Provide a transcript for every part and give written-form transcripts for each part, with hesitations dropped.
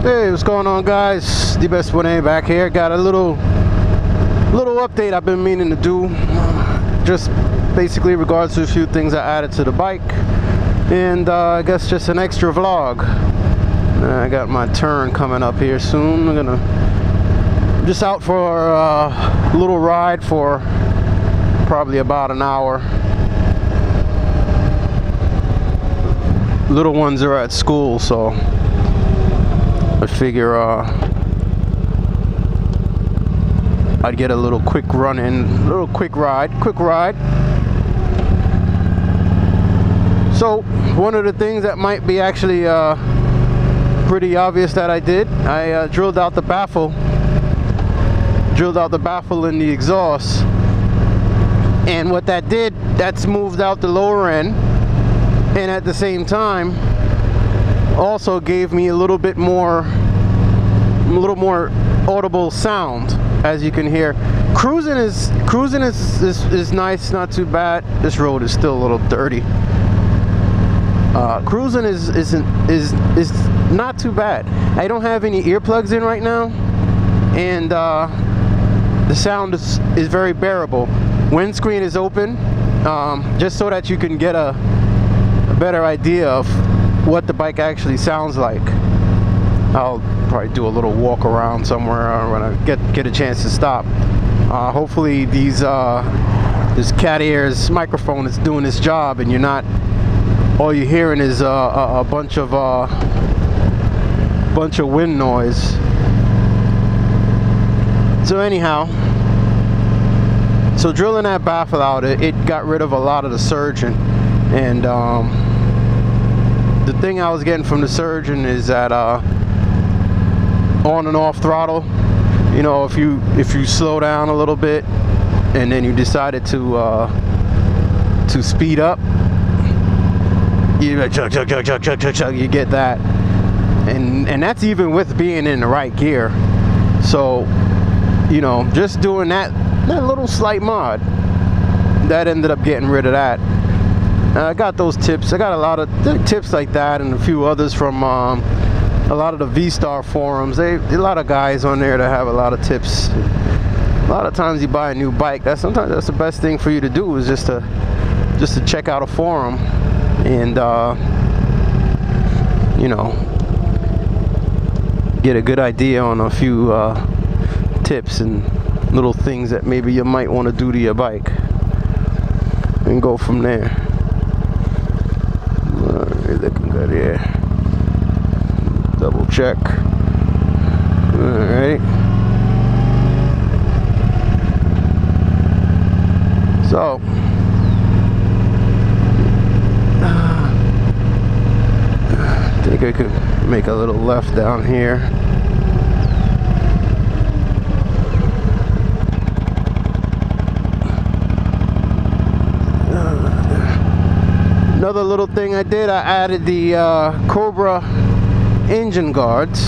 Hey, what's going on, guys? The best one back here. Got a little update I've been meaning to do. Just basically regards to a few things I added to the bike, and I guess just an extra vlog. I got my turn coming up here soon. I'm just out for a little ride for probably about an hour. Little ones are at school, so I figure I'd get a little quick run in, quick ride. So one of the things that might be actually pretty obvious that I did, I drilled out the baffle in the exhaust, and what that did, that smoothed out the lower end, and at the same time also gave me a little more audible sound. As you can hear, cruising is nice, not too bad. This road is still a little dirty. Cruising is not too bad. I don't have any earplugs in right now, and the sound is very bearable. Windscreen is open, just so that you can get a better idea of what the bike actually sounds like. I'll probably do a little walk around somewhere when I get a chance to stop. Hopefully this cat ears microphone is doing its job, and you're not, all you're hearing is a bunch of wind noise. So anyhow, so drilling that baffle out, it got rid of a lot of the surging, and the thing I was getting from the surgeon is that on and off throttle, you know, if you slow down a little bit and then you decided to speed up, you chug, you get that, and that's even with being in the right gear. So, you know, just doing that little slight mod, that ended up getting rid of that. I got those tips. I got a lot of tips like that, and a few others from a lot of the VStar forums. A lot of guys on there that have a lot of tips. A lot of times you buy a new bike, sometimes that's the best thing for you to do, is just to check out a forum and you know, get a good idea on a few tips and little things that maybe you might want to do to your bike, and go from there. Looking good here. Double check. Alright. So I think I could make a little left down here. Another little thing I did, I added the Cobra engine guards.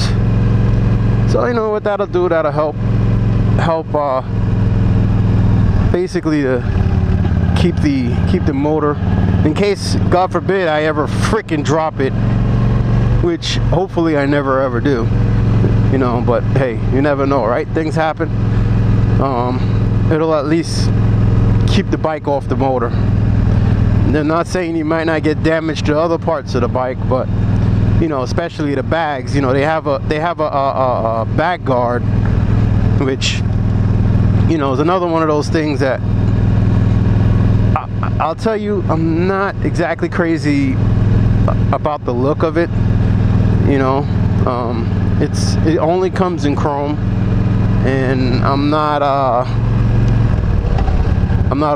So you know what that'll do, that'll help basically to keep the motor, in case God forbid I ever freaking drop it, which hopefully I never ever do, you know, but hey, you never know, right? Things happen. It'll at least keep the bike off the motor. They're not saying you might not get damage to other parts of the bike, but you know, especially the bags, you know, they have a bag guard, which, you know, is another one of those things that I'll tell you, I'm not exactly crazy about the look of it. You know, it only comes in chrome, and I'm not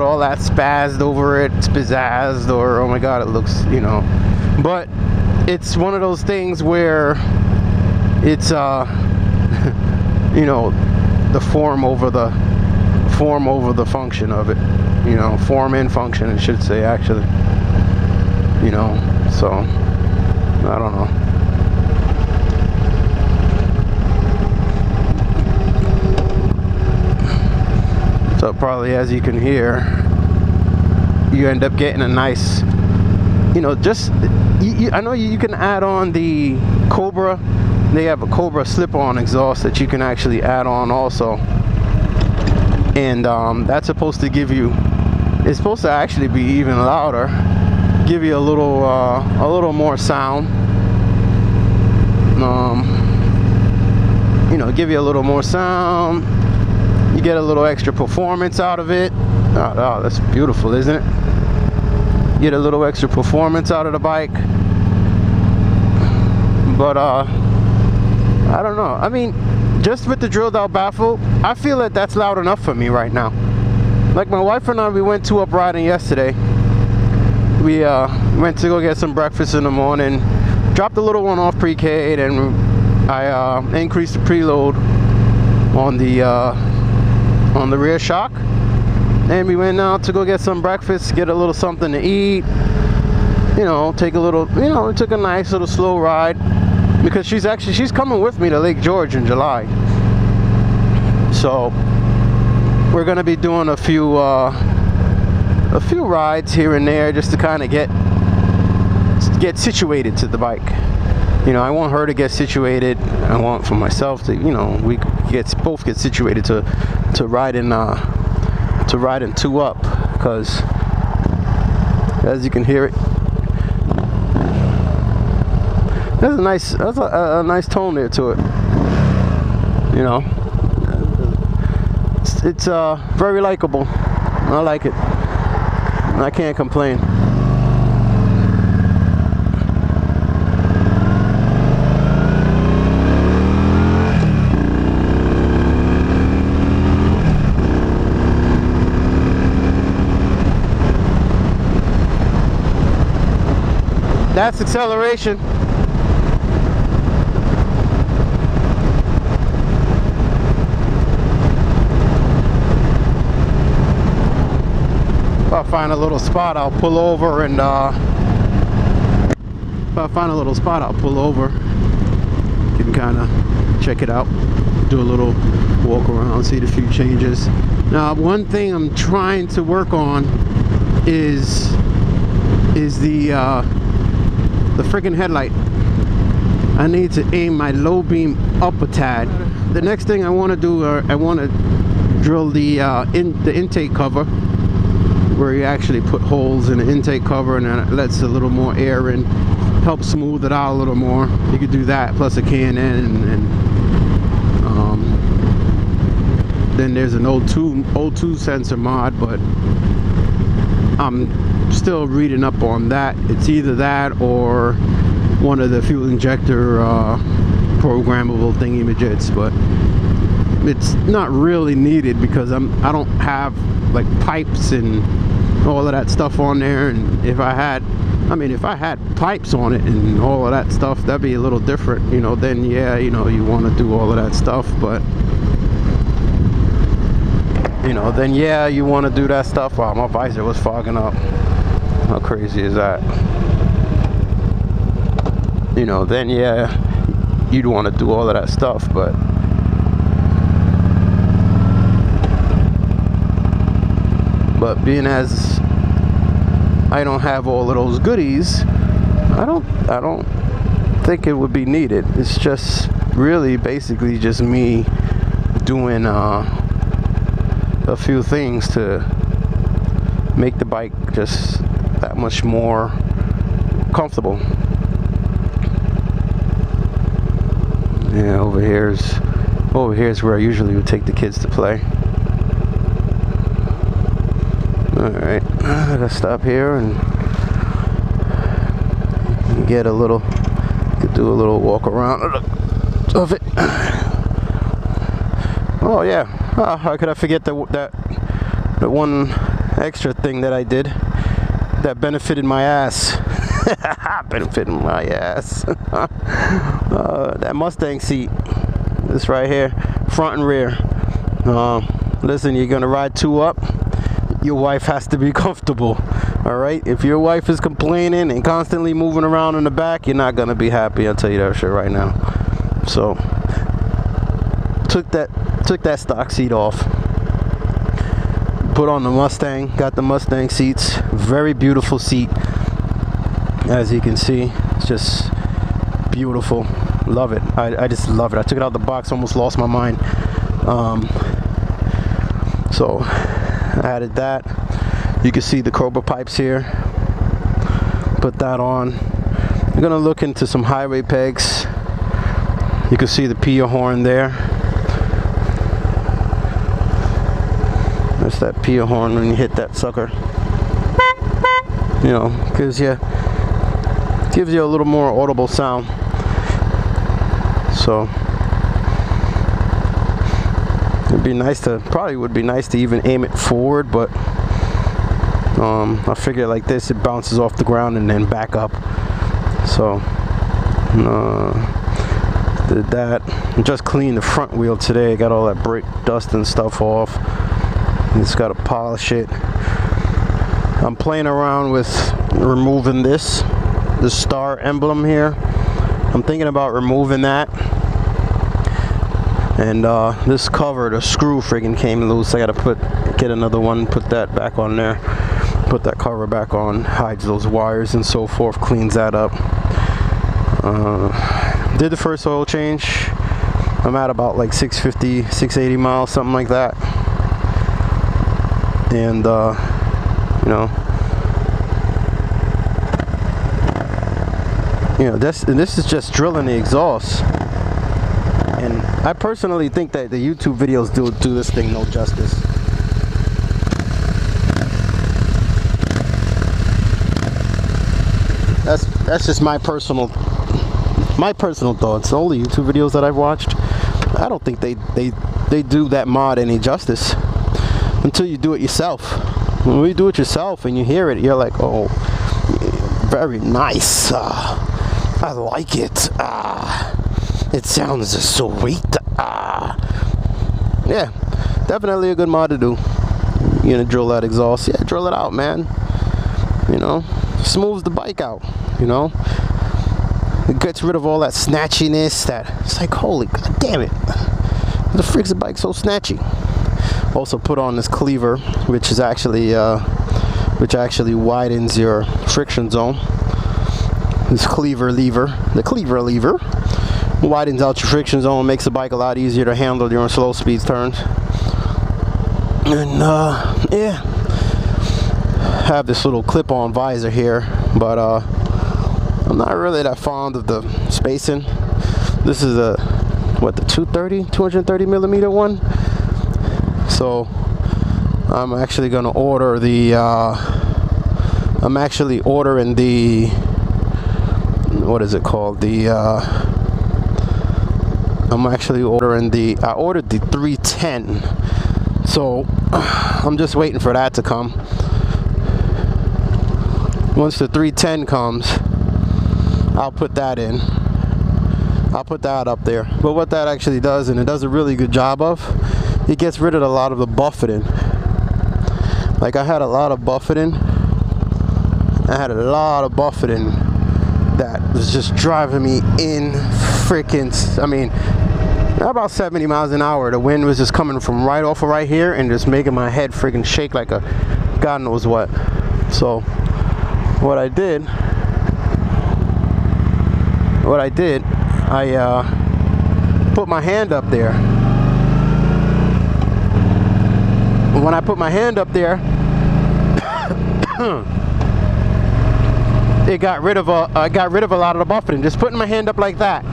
all that spazzed over it, spazzazzed, or oh my god, it looks, you know, but it's one of those things where it's you know, the form over the function of it, you know, form and function, I should say, actually, you know. So I don't know. So probably, as you can hear, you end up getting a nice, you know, just I know you can add on the Cobra they have a Cobra slip-on exhaust that you can actually add on also, and that's supposed to give you, it's supposed to actually be even louder, give you a little more sound, you know, give you a little more sound. You get a little extra performance out of it. Oh, that's beautiful, isn't it? Get a little extra performance out of the bike. But I don't know. I mean, just with the drilled out baffle, I feel that that's loud enough for me right now. Like my wife and I, we went 2-up riding yesterday. We went to go get some breakfast in the morning, dropped the little one off pre-K, and I increased the preload on the rear shock, and we went out to go get some breakfast, get a little something to eat, you know, take a little, you know, took a nice little slow ride, because she's coming with me to Lake George in July. So we're gonna be doing a few rides here and there just to kind of get situated to the bike. You know, I want her to get situated. I want for myself to, you know, we both get situated to ride in 2-up, because as you can hear it, there's a nice tone there to it. You know, it's very likable. I like it. I can't complain. That's acceleration. If I find a little spot, I'll pull over, and if I find a little spot, I'll pull over. You can kind of check it out, do a little walk around, see the few changes. Now, one thing I'm trying to work on is the freaking headlight. I need to aim my low beam up a tad. The next thing I want to do, I want to drill the intake cover, where you actually put holes in the intake cover, and then it lets a little more air in, helps smooth it out a little more. You could do that plus a K&N, and then there's an O2 sensor mod, but I'm still reading up on that. It's either that or one of the fuel injector programmable thingy-majits, but it's not really needed because I don't have like pipes and all of that stuff on there. And if I had pipes on it and all of that stuff, that'd be a little different, you know. Then yeah, you know, you want to do all of that stuff, but you know, then yeah, you want to do that stuff. Wow, my visor was fogging up. How crazy is that? You know, then yeah, you'd want to do all of that stuff, but being as I don't have all of those goodies, I don't think it would be needed. It's just really basically just me doing a few things to make the bike just that much more comfortable. Yeah, over here's where I usually would take the kids to play. Alright, I gotta stop here and do a little walk around of it. Oh yeah, how could I forget that one extra thing that I did that benefited my ass. Benefited my ass. That Mustang seat, this right here, front and rear. Listen, you're gonna ride 2-up, your wife has to be comfortable. Alright, if your wife is complaining and constantly moving around in the back, you're not gonna be happy, I'll tell you that shit right now. So took that stock seat off, put on the Mustang, got the Mustang seats. Very beautiful seat, as you can see. It's just beautiful. Love it. I just love it. I took it out of the box, almost lost my mind. So I added that. You can see the Cobra pipes here. Put that on. I'm gonna look into some highway pegs. You can see the PIA horn there. That's that PIA horn when you hit that sucker. You know, gives you a little more audible sound. So it'd be nice to, probably would be nice to even aim it forward, but I figure like this, it bounces off the ground and then back up. So did that. Just cleaned the front wheel today. Got all that brake dust and stuff off. Just gotta polish it. I'm playing around with removing the star emblem here. I'm thinking about removing that. And this cover, the screw friggin' came loose. I gotta get another one, put that back on there, put that cover back on, hides those wires and so forth, cleans that up. Did the first oil change. I'm at about like 650, 680 miles, something like that. And this is just drilling the exhaust. And I personally think that the YouTube videos do this thing no justice. That's just my personal thoughts. All the YouTube videos that I've watched, I don't think they do that mod any justice until you do it yourself. When you do it yourself and you hear it, you're like, oh, very nice. I like it. It sounds sweet. Yeah, definitely a good mod to do. You're gonna drill that exhaust. Yeah, drill it out, man. You know, smooths the bike out. You know, it gets rid of all that snatchiness. It's like, holy god damn it, the freak's the bike so snatchy. Also put on this cleaver, which actually widens your friction zone. This the cleaver lever widens out your friction zone, makes the bike a lot easier to handle during slow speed turns. And yeah, have this little clip-on visor here, but I'm not really that fond of the spacing. This is the 230 millimeter one. So I'm actually gonna order the I'm actually ordering the, what is it called, I ordered the 310, so I'm just waiting for that to come. Once the 310 comes, I'll put that in. I'll put that up there. But what that actually does, and it does a really good job of, it gets rid of a lot of the buffeting. Like I had a lot of buffeting. That was just driving me in freaking, I mean, about 70 miles an hour. The wind was just coming from right off of right here and just making my head freaking shake like a God knows what. So what I did, I put my hand up there. When I put my hand up there, I got rid of a lot of the buffeting. Just putting my hand up like that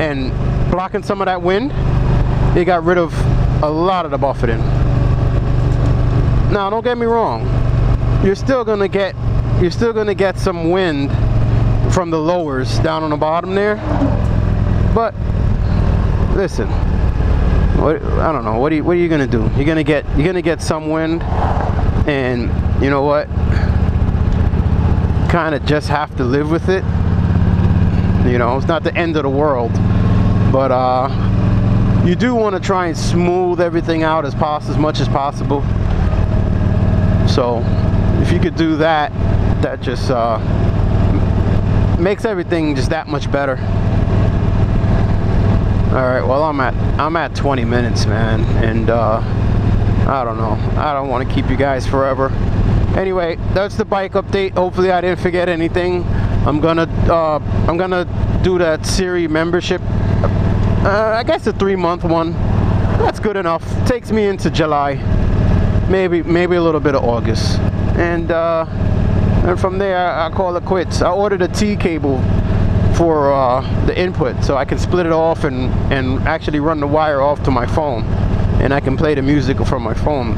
and blocking some of that wind, it got rid of a lot of the buffeting. Now, don't get me wrong. You're still gonna get some wind from the lowers down on the bottom there. But listen, I don't know. What are you gonna do? You're gonna get some wind, and you know what? Kind of just have to live with it. You know, it's not the end of the world, but you do want to try and smooth everything out as much as possible. So if you could do that, that just makes everything just that much better. All right, well, I'm at 20 minutes, man, and I don't know. I don't want to keep you guys forever. Anyway, that's the bike update. Hopefully I didn't forget anything. I'm gonna do that Siri membership. I guess a 3-month one. That's good enough. Takes me into July, maybe a little bit of August, and from there I call it quits. I ordered a T cable for the input, so I can split it off and actually run the wire off to my phone, and I can play the music from my phone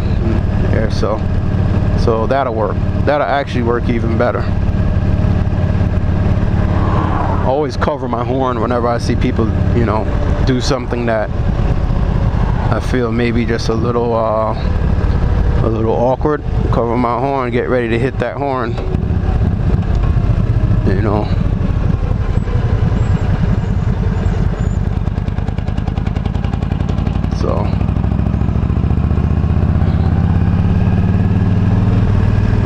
there. So that'll work. That'll actually work even better. I always cover my horn whenever I see people, you know, do something that I feel maybe just a little awkward. Cover my horn, get ready to hit that horn, you know. So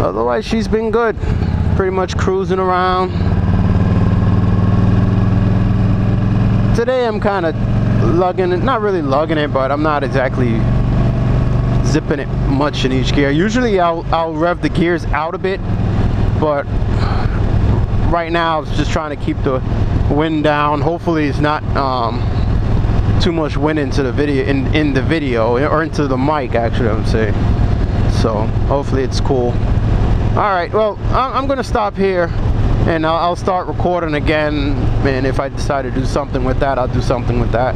otherwise she's been good, pretty much cruising around. Today I'm kind of lugging it, not really lugging it, but I'm not exactly zipping it much in each gear. Usually I'll rev the gears out a bit, but right now I was just trying to keep the wind down. Hopefully it's not too much wind into the video, in the video, or into the mic actually, I would say. So hopefully it's cool. All right, well, I'm gonna stop here, and I'll start recording again, and if I decide to do something with that, I'll do something with that.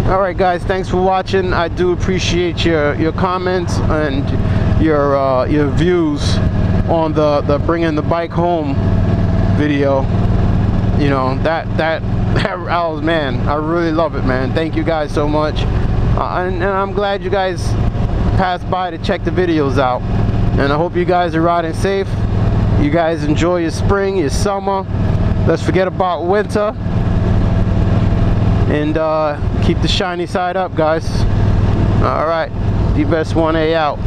All right, guys, thanks for watching. I do appreciate your comments and your views on the bringing the bike home video. You know, that oh man, I really love it, man. Thank you guys so much, and I'm glad you guys passed by to check the videos out, and I hope you guys are riding safe. You guys enjoy your spring, your summer. Let's forget about winter, and keep the shiny side up, guys. All right, D-Best 1A out.